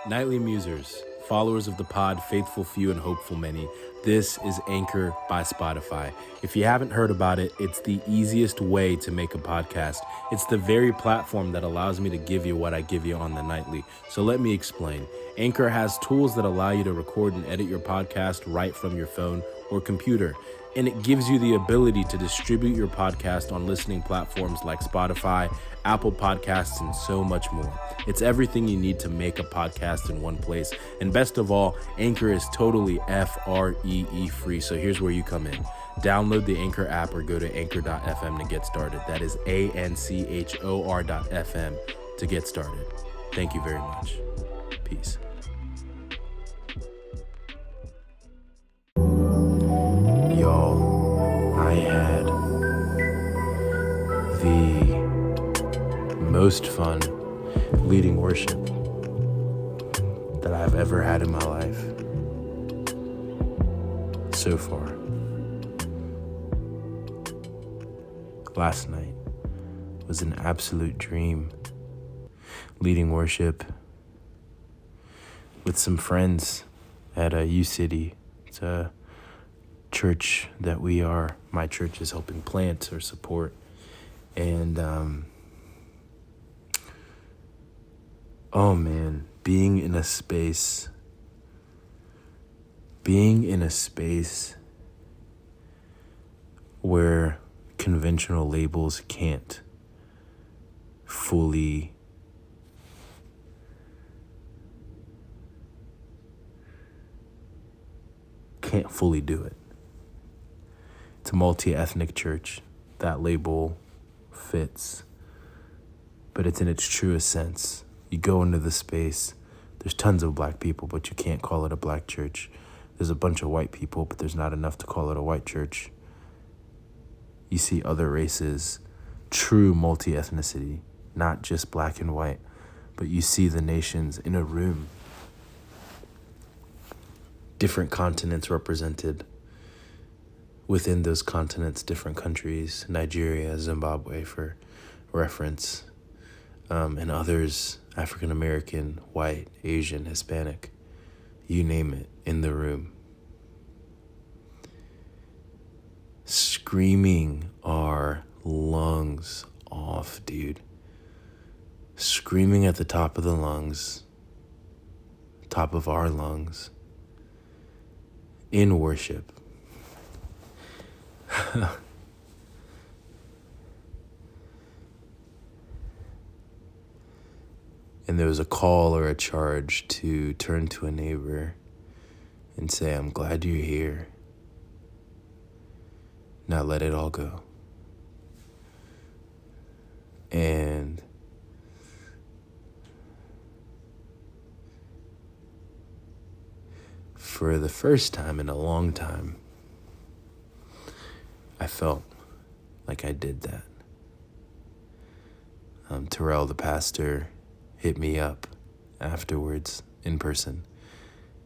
Nightly Musers, followers of the pod, faithful few and hopeful many. This is Anchor by Spotify. If you haven't heard about it, it's the easiest way to make a podcast. It's the very platform that allows me to give you what I give you on the nightly. So let me explain. Anchor has tools that allow you to record and edit your podcast right from your phone or computer. And it gives you the ability to distribute your podcast on listening platforms like Spotify, Apple Podcasts, and so much more. It's everything you need to make a podcast in one place. And best of all, Anchor is totally FREE free. So here's where you come in. Download the Anchor app or go to anchor.fm to get started. That is ANCHOR.fm to get started. Thank you very much. Peace. Y'all, I had the most fun leading worship that I've ever had in my life so far. Last night was an absolute dream, leading worship with some friends at U-City. It's a church that my church is helping plant or support. And, oh man, being in a space where conventional labels can't fully do it. It's a multi-ethnic church. That label fits, but it's in its truest sense. You go into the space, there's tons of black people, but you can't call it a black church. There's a bunch of white people, but there's not enough to call it a white church. You see other races, true multi-ethnicity, not just black and white, but you see the nations in a room. Different continents represented. Within those continents, different countries, Nigeria, Zimbabwe for reference, and others, African American, white, Asian, Hispanic, you name it, in the room. Screaming our lungs off, dude. Screaming at the top of the lungs, top of our lungs, in worship. And there was a call or a charge to turn to a neighbor and say, I'm glad you're here. Now let it all go. And for the first time in a long time, I felt like I did that. Terrell, the pastor, hit me up afterwards in person.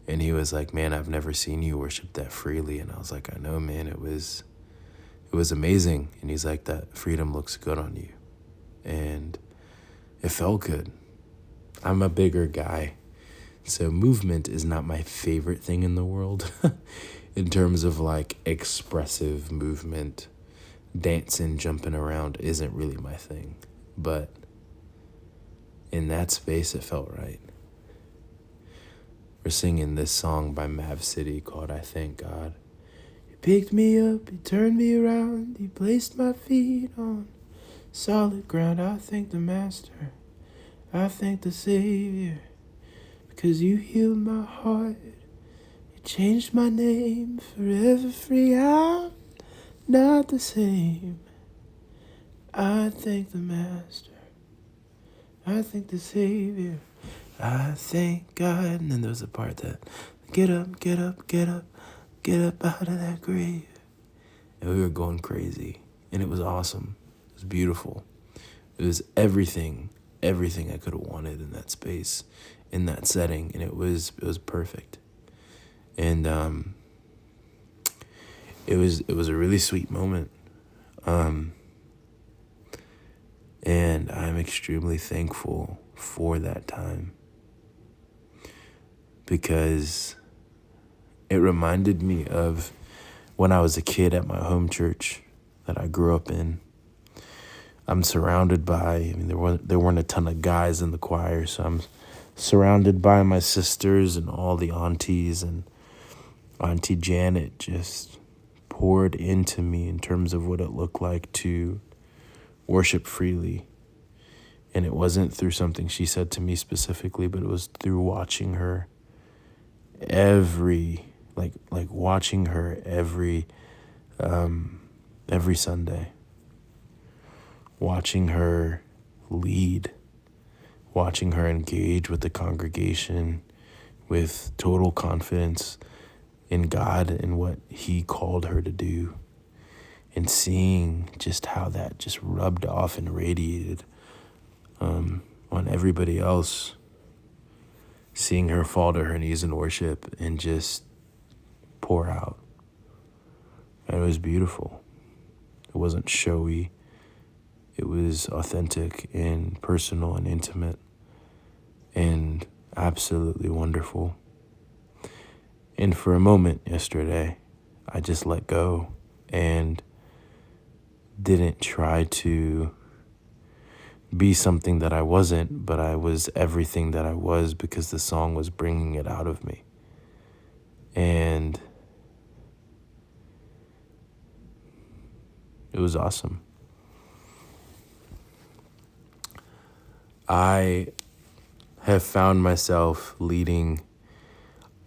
And he was like, man, I've never seen you worship that freely. And I was like, I know, man, it was amazing. And he's like, that freedom looks good on you. And it felt good. I'm a bigger guy, so movement is not my favorite thing in the world. In terms of like expressive movement, dancing, jumping around isn't really my thing. But in that space, it felt right. We're singing this song by Mave City called I Thank God. He picked me up, he turned me around, he placed my feet on solid ground. I thank the Master, I thank the Savior, because you healed my heart. Changed my name, forever free, I'm not the same. I thank the Master, I thank the Savior, I thank God. And then there was a part that, get up, get up, get up, get up out of that grave. And we were going crazy, and it was awesome. It was beautiful. It was everything I could have wanted in that space, in that setting, and it was perfect. And it was a really sweet moment. And I'm extremely thankful for that time. because it reminded me of when I was a kid at my home church that I grew up in. I'm surrounded by, there weren't a ton of guys in the choir, so I'm surrounded by my sisters and all the aunties, and Auntie Janet just poured into me in terms of what it looked like to worship freely. And it wasn't through something she said to me specifically, but it was through watching her watching her every Sunday, watching her lead, watching her engage with the congregation with total confidence in God and what he called her to do, and seeing just how that just rubbed off and radiated on everybody else, seeing her fall to her knees in worship and just pour out. And it was beautiful. It wasn't showy. It was authentic and personal and intimate and absolutely wonderful. And for a moment yesterday, I just let go and didn't try to be something that I wasn't, but I was everything that I was because the song was bringing it out of me. And it was awesome. I have found myself leading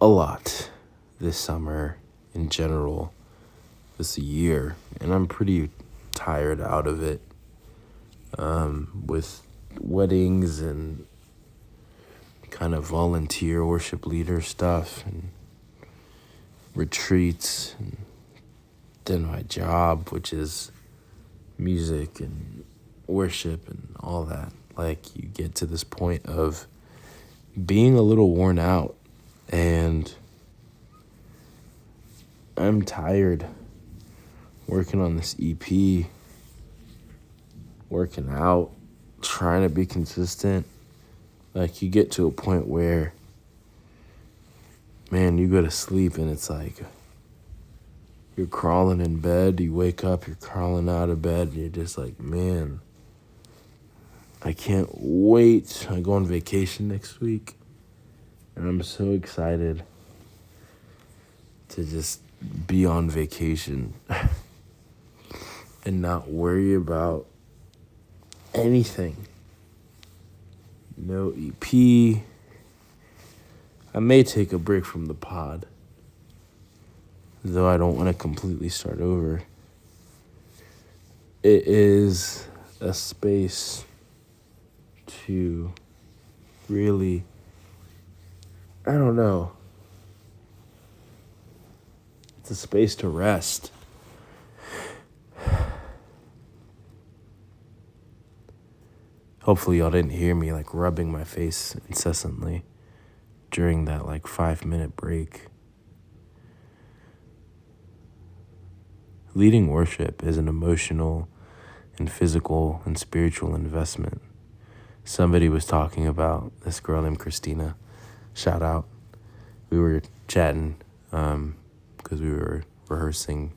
a lot this summer in general, this year, and I'm pretty tired out of it, with weddings and kind of volunteer worship leader stuff and retreats, and then my job, which is music and worship and all that. Like, you get to this point of being a little worn out, and I'm tired working on this EP, working out, trying to be consistent. Like, you get to a point where, man, you go to sleep and it's like you're crawling in bed, you wake up, you're crawling out of bed, and you're just like, man, I can't wait. I go on vacation next week, and I'm so excited to just be on vacation and not worry about anything. No EP. I may take a break from the pod, though I don't want to completely start over. It is a space to really, I don't know. It's a space to rest. Hopefully y'all didn't hear me like rubbing my face incessantly during that 5-minute break. Leading worship is an emotional and physical and spiritual investment. Somebody was talking about this girl named Christina. Shout out. We were chatting because we were rehearsing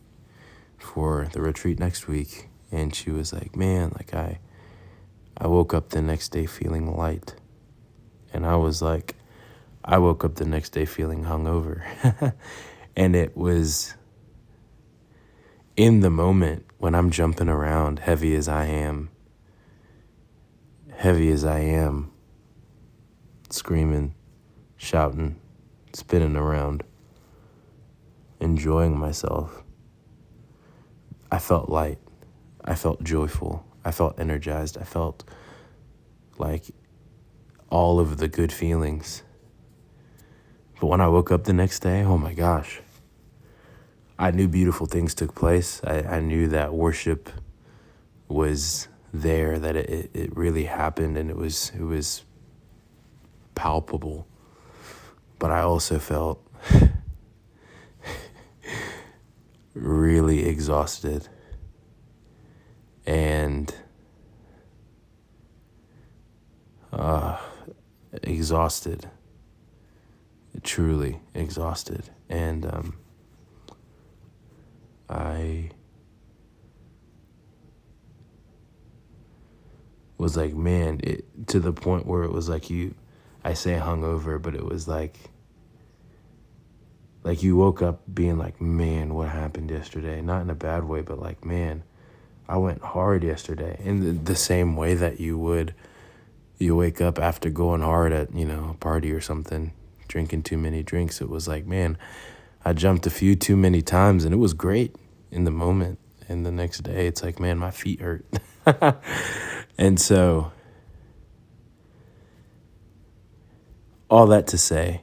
for the retreat next week, and she was like, man, I woke up the next day feeling light. And I was like, I woke up the next day feeling hungover. And it was in the moment when I'm jumping around, heavy as I am, screaming, shouting, spinning around, enjoying myself. I felt light. I felt joyful. I felt energized. I felt like all of the good feelings. But when I woke up the next day, oh my gosh, I knew beautiful things took place. I knew that worship was there, that it really happened, and it was palpable. But I also felt really exhausted and truly exhausted. And I was like, man, to the point where it was like I say hungover, but it was like you woke up being like, man, what happened yesterday? Not in a bad way, but like, man, I went hard yesterday. In the same way that you wake up after going hard at, a party or something, drinking too many drinks. It was like, man, I jumped a few too many times and it was great in the moment. And the next day it's like, man, my feet hurt. And so all that to say,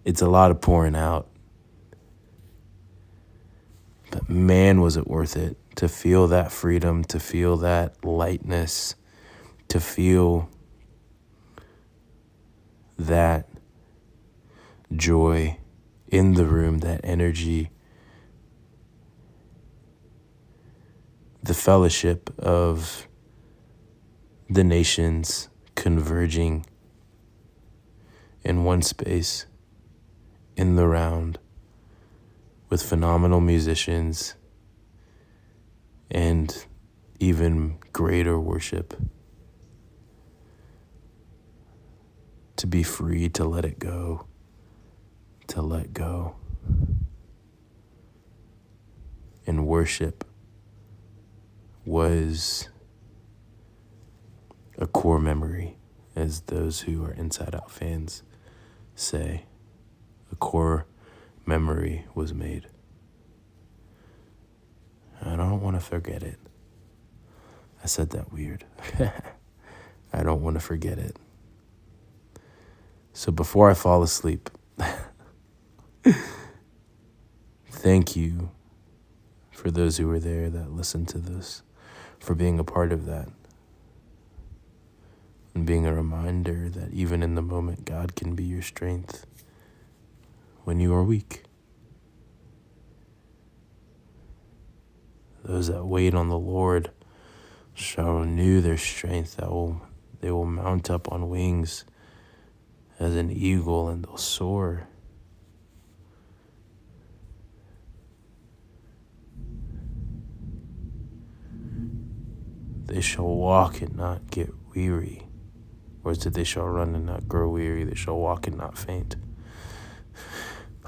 it's a lot of pouring out. But man, was it worth it to feel that freedom, to feel that lightness, to feel that joy in the room, that energy, the fellowship of the nations converging in one space, in the round, with phenomenal musicians and even greater worship. To be free, to let it go, to let go. And worship was a core memory, as those who are Inside Out fans say. A core memory was made. I don't want to forget it. I said that weird. I don't want to forget it. So before I fall asleep, thank you for those who were there that listened to this, for being a part of that, and being a reminder that even in the moment, God can be your strength when you are weak. Those that wait on the Lord shall renew their strength. They will mount up on wings as an eagle, and they'll soar. They shall walk and not get weary. Or is it they shall run and not grow weary? They shall walk and not faint.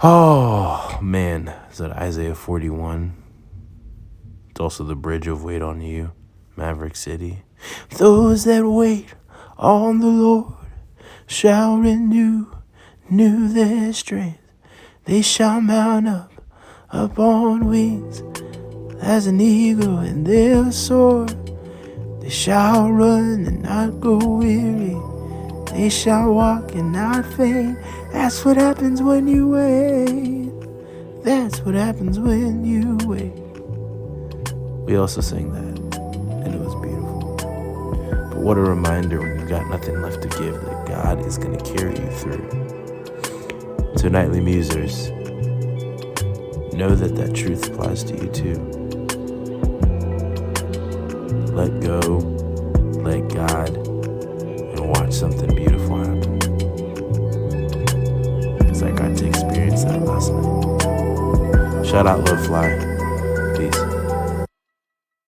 Oh, man. Is that Isaiah 41? It's also the bridge of Wait on You, Maverick City. Those that wait on the Lord shall renew their strength. They shall mount up upon wings as an eagle, and they'll soar. They shall run and not go weary. They shall walk and not faint. That's what happens when you wait. That's what happens when you wait. We also sang that, and it was beautiful. But what a reminder when you've got nothing left to give, that God is going to carry you through. To Nightly Musers, know that truth applies to you too. Let go, let God, and watch something beautiful happen. Because I got to experience that last night. Shout out Low Fly.